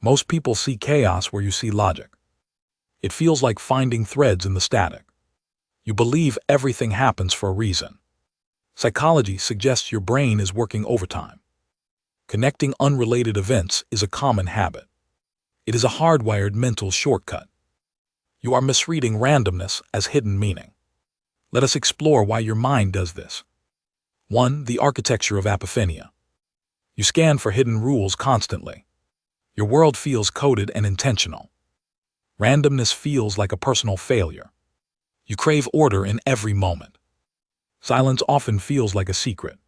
Most people see chaos where you see logic. It feels like finding threads in the static. You believe everything happens for a reason. Psychology suggests your brain is working overtime. Connecting unrelated events is a common habit. It is a hardwired mental shortcut. You are misreading randomness as hidden meaning. Let us explore why your mind does this. 1. The architecture of apophenia. You scan for hidden rules constantly. Your world feels coded and intentional. Randomness feels like a personal failure. You crave order in every moment. Silence often feels like a secret.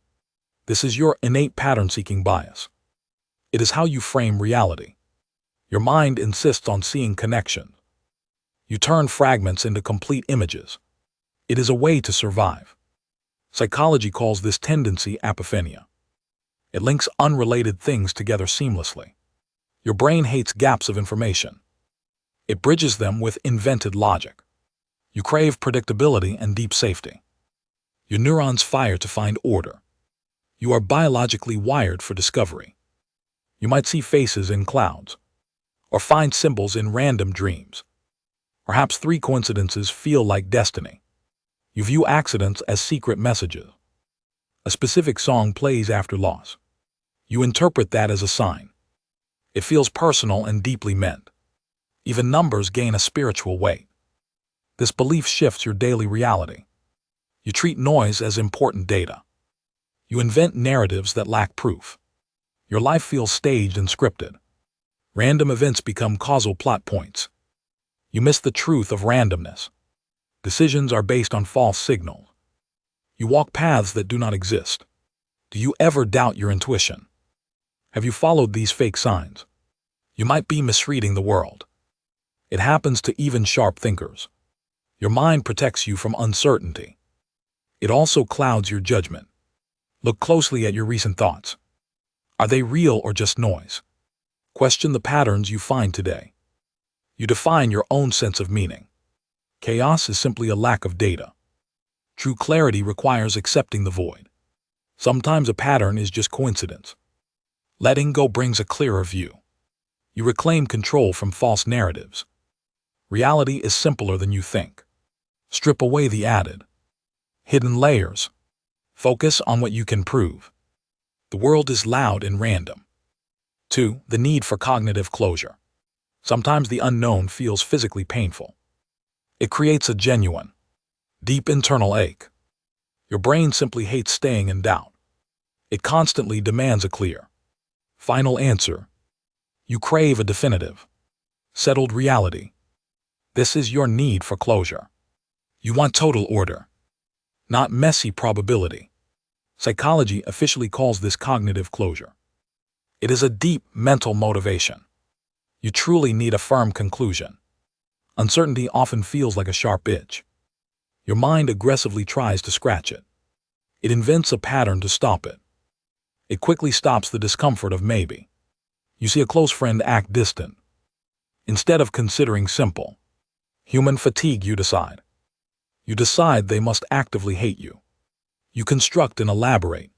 This is your innate pattern-seeking bias. It is how you frame reality. Your mind insists on seeing connections. You turn fragments into complete images. It is a way to survive. Psychology calls this tendency apophenia. It links unrelated things together seamlessly. Your brain hates gaps of information. It bridges them with invented logic. You crave predictability and deep safety. Your neurons fire to find order. You are biologically wired for discovery. You might see faces in clouds, or find symbols in random dreams. Perhaps 3 coincidences feel like destiny. You view accidents as secret messages. A specific song plays after loss. You interpret that as a sign. It feels personal and deeply meant. Even numbers gain a spiritual weight. This belief shifts your daily reality. You treat noise as important data. You invent narratives that lack proof. Your life feels staged and scripted. Random events become causal plot points. You miss the truth of randomness. Decisions are based on false signals. You walk paths that do not exist. Do you ever doubt your intuition? Have you followed these fake signs? You might be misreading the world. It happens to even sharp thinkers. Your mind protects you from uncertainty. It also clouds your judgment. Look closely at your recent thoughts. Are they real or just noise? Question the patterns you find today. You define your own sense of meaning. Chaos is simply a lack of data. True clarity requires accepting the void. Sometimes a pattern is just coincidence. Letting go brings a clearer view. You reclaim control from false narratives. Reality is simpler than you think. Strip away the added, hidden layers. Focus on what you can prove. The world is loud and random. 2. The need for cognitive closure. Sometimes the unknown feels physically painful. It creates a genuine, deep internal ache. Your brain simply hates staying in doubt. It constantly demands a clear, final answer. You crave a definitive, settled reality. This is your need for closure. You want total order, not messy probability. Psychology officially calls this cognitive closure. It is a deep mental motivation. You truly need a firm conclusion. Uncertainty often feels like a sharp itch. Your mind aggressively tries to scratch it. It invents a pattern to stop it. It quickly stops the discomfort of maybe. You see a close friend act distant. Instead of considering simple, human fatigue, you decide. You decide they must actively hate you. You construct an elaborate,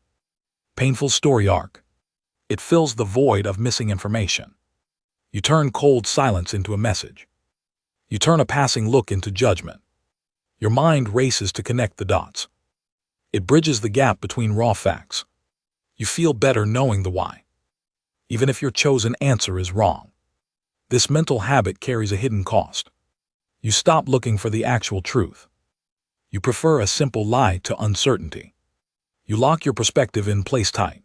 painful story arc. It fills the void of missing information. You turn cold silence into a message. You turn a passing look into judgment. Your mind races to connect the dots. It bridges the gap between raw facts. You feel better knowing the why, even if your chosen answer is wrong. This mental habit carries a hidden cost. You stop looking for the actual truth. You prefer a simple lie to uncertainty. You lock your perspective in place tight.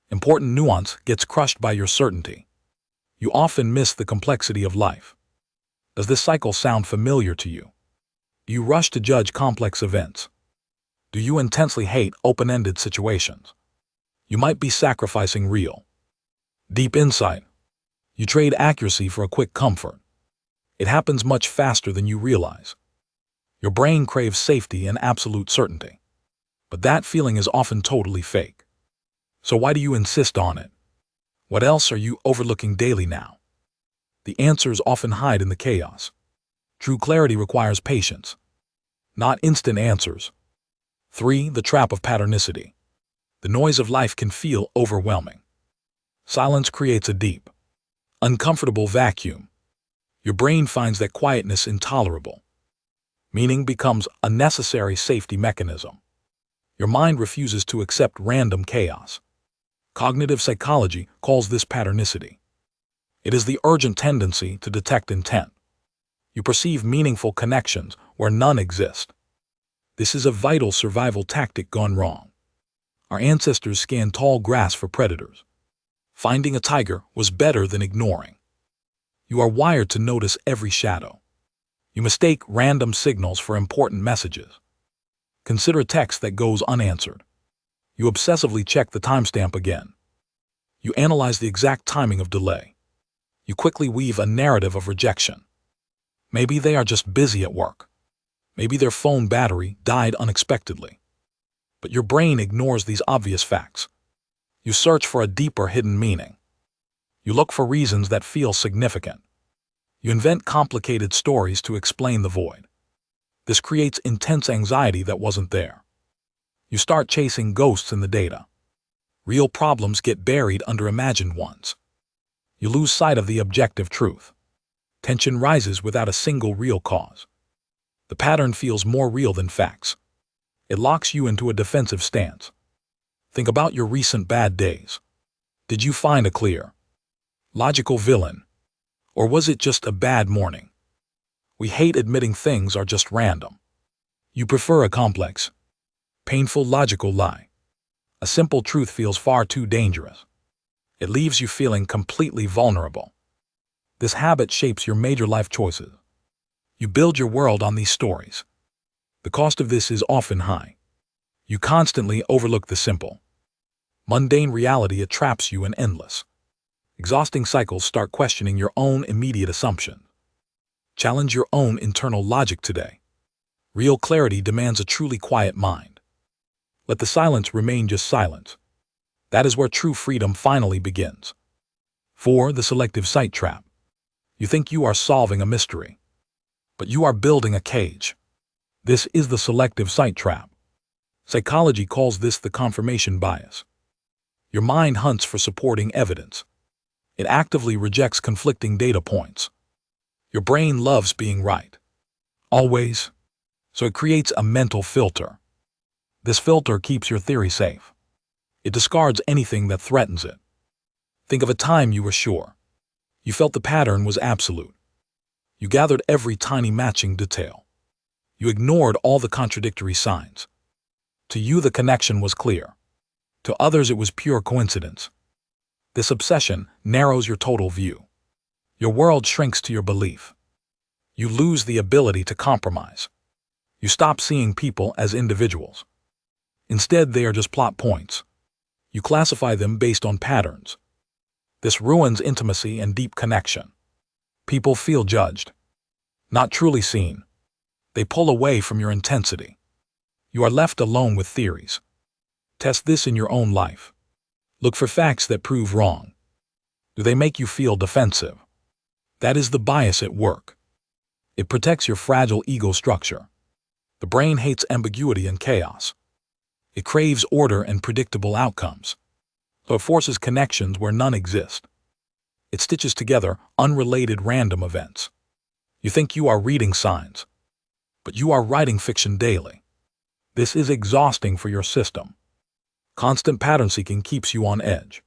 Important nuance gets crushed by your certainty. You often miss the complexity of life. Does this cycle sound familiar to you? Do you rush to judge complex events? Do you intensely hate open-ended situations? You might be sacrificing real, deep insight. You trade accuracy for a quick comfort. It happens much faster than you realize. Your brain craves safety and absolute certainty. But that feeling is often totally fake. So why do you insist on it? What else are you overlooking daily now? The answers often hide in the chaos. True clarity requires patience, not instant answers. 3. The trap of patternicity. The noise of life can feel overwhelming. Silence creates a deep, Uncomfortable vacuum. Your brain finds that quietness intolerable. Meaning becomes a necessary safety mechanism. Your mind refuses to accept random chaos. Cognitive psychology calls this patternicity. It is the urgent tendency to detect intent. You perceive meaningful connections where none exist. This is a vital survival tactic gone wrong. Our ancestors scanned tall grass for predators. Finding a tiger was better than ignoring. You are wired to notice every shadow. You mistake random signals for important messages. Consider a text that goes unanswered. You obsessively check the timestamp again. You analyze the exact timing of delay. You quickly weave a narrative of rejection. Maybe they are just busy at work. Maybe their phone battery died unexpectedly. But your brain ignores these obvious facts. You search for a deeper hidden meaning. You look for reasons that feel significant. You invent complicated stories to explain the void. This creates intense anxiety that wasn't there. You start chasing ghosts in the data. Real problems get buried under imagined ones. You lose sight of the objective truth. Tension rises without a single real cause. The pattern feels more real than facts. It locks you into a defensive stance. Think about your recent bad days. Did you find a clear, logical villain? Or was it just a bad morning? We hate admitting things are just random. You prefer a complex, painful logical lie. A simple truth feels far too dangerous. It leaves you feeling completely vulnerable. This habit shapes your major life choices. You build your world on these stories. The cost of this is often high. You constantly overlook the simple. Mundane reality traps you in endless, exhausting cycles. Start questioning your own immediate assumptions. Challenge your own internal logic today. Real clarity demands a truly quiet mind. Let the silence remain just silence. That is where true freedom finally begins. 4. The selective sight trap. You think you are solving a mystery, but you are building a cage. This is the selective sight trap. Psychology calls this the confirmation bias. Your mind hunts for supporting evidence. It actively rejects conflicting data points. Your brain loves being right, always, so it creates a mental filter. This filter keeps your theory safe. It discards anything that threatens it. Think of a time you were sure. You felt the pattern was absolute. You gathered every tiny matching detail. You ignored all the contradictory signs. To you, the connection was clear. To others, it was pure coincidence. This obsession narrows your total view. Your world shrinks to your belief. You lose the ability to compromise. You stop seeing people as individuals. Instead, they are just plot points. You classify them based on patterns. This ruins intimacy and deep connection. People feel judged, not truly seen. They pull away from your intensity. You are left alone with theories. Test this in your own life. Look for facts that prove wrong. Do they make you feel defensive? That is the bias at work. It protects your fragile ego structure. The brain hates ambiguity and chaos. It craves order and predictable outcomes. So it forces connections where none exist. It stitches together unrelated random events. You think you are reading signs, but you are writing fiction daily. This is exhausting for your system. Constant pattern seeking keeps you on edge.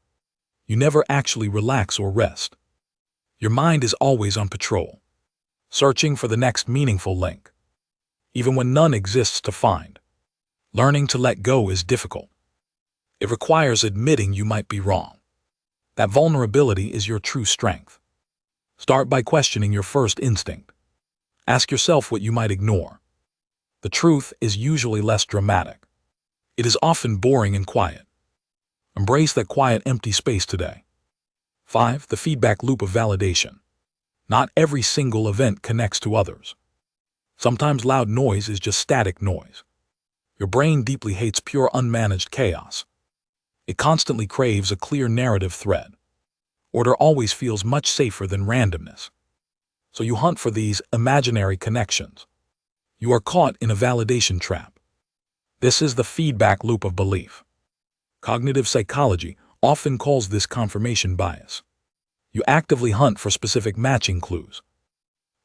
You never actually relax or rest. Your mind is always on patrol, searching for the next meaningful link, even when none exists to find. Learning to let go is difficult. It requires admitting you might be wrong. That vulnerability is your true strength. Start by questioning your first instinct. Ask yourself what you might ignore. The truth is usually less dramatic. It is often boring and quiet. Embrace that quiet, empty space today. 5. The feedback loop of validation. Not every single event connects to others. Sometimes loud noise is just static noise. Your brain deeply hates pure unmanaged chaos. It constantly craves a clear narrative thread. Order always feels much safer than randomness. So you hunt for these imaginary connections. You are caught in a validation trap. This is the feedback loop of belief. Cognitive psychology often calls this confirmation bias. You actively hunt for specific matching clues.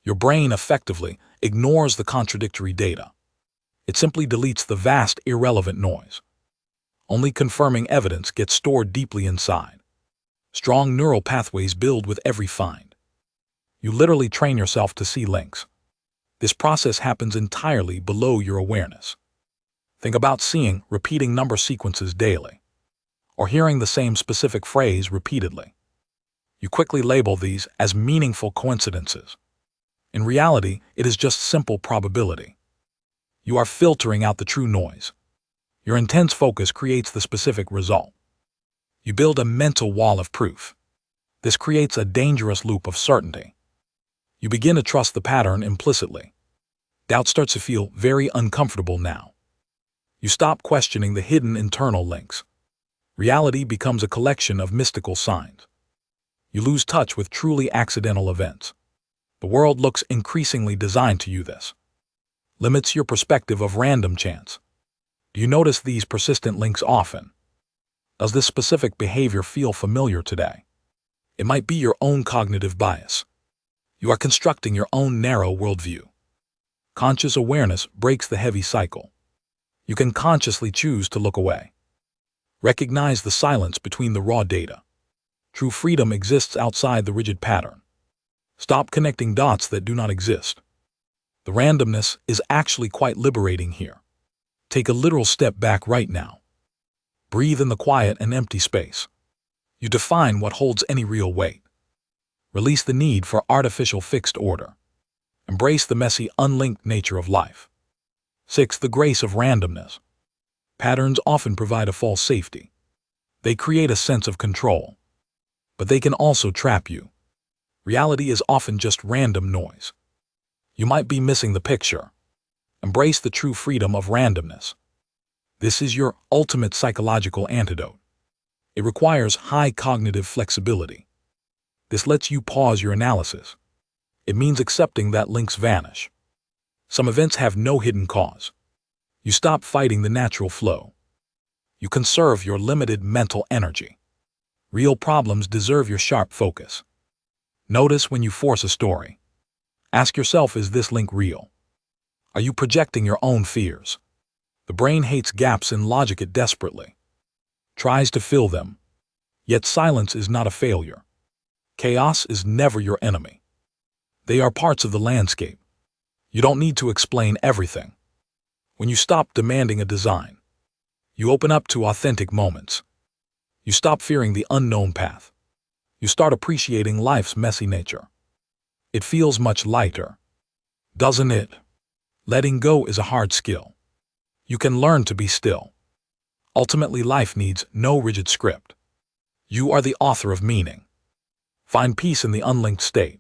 Your brain effectively ignores the contradictory data. It simply deletes the vast, irrelevant noise. Only confirming evidence gets stored deeply inside. Strong neural pathways build with every find. You literally train yourself to see links. This process happens entirely below your awareness. Think about seeing repeating number sequences daily, or hearing the same specific phrase repeatedly. You quickly label these as meaningful coincidences. In reality, it is just simple probability. You are filtering out the true noise. Your intense focus creates the specific result. You build a mental wall of proof. This creates a dangerous loop of certainty. You begin to trust the pattern implicitly. Doubt starts to feel very uncomfortable now. You stop questioning the hidden internal links. Reality becomes a collection of mystical signs. You lose touch with truly accidental events. The world looks increasingly designed to you this. Limits your perspective of random chance. Do you notice these persistent links often? Does this specific behavior feel familiar today? It might be your own cognitive bias. You are constructing your own narrow worldview. Conscious awareness breaks the heavy cycle. You can consciously choose to look away. Recognize the silence between the raw data. True freedom exists outside the rigid pattern. Stop connecting dots that do not exist. The randomness is actually quite liberating here. Take a literal step back right now. Breathe in the quiet and empty space. You define what holds any real weight. Release the need for artificial fixed order. Embrace the messy, unlinked nature of life. 6. The grace of randomness. Patterns often provide a false safety. They create a sense of control. But they can also trap you. Reality is often just random noise. You might be missing the picture. Embrace the true freedom of randomness. This is your ultimate psychological antidote. It requires high cognitive flexibility. This lets you pause your analysis. It means accepting that links vanish. Some events have no hidden cause. You stop fighting the natural flow. You conserve your limited mental energy. Real problems deserve your sharp focus. Notice when you force a story. Ask yourself, is this link real? Are you projecting your own fears? The brain hates gaps in logic. It desperately tries to fill them. Yet silence is not a failure. Chaos is never your enemy. They are parts of the landscape. You don't need to explain everything. When you stop demanding a design, you open up to authentic moments. You stop fearing the unknown path. You start appreciating life's messy nature. It feels much lighter, doesn't it? Letting go is a hard skill. You can learn to be still. Ultimately, life needs no rigid script. You are the author of meaning. Find peace in the unlinked state.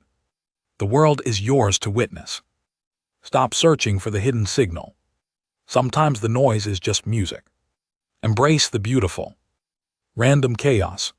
The world is yours to witness. Stop searching for the hidden signal. Sometimes the noise is just music. Embrace the beautiful. Random chaos.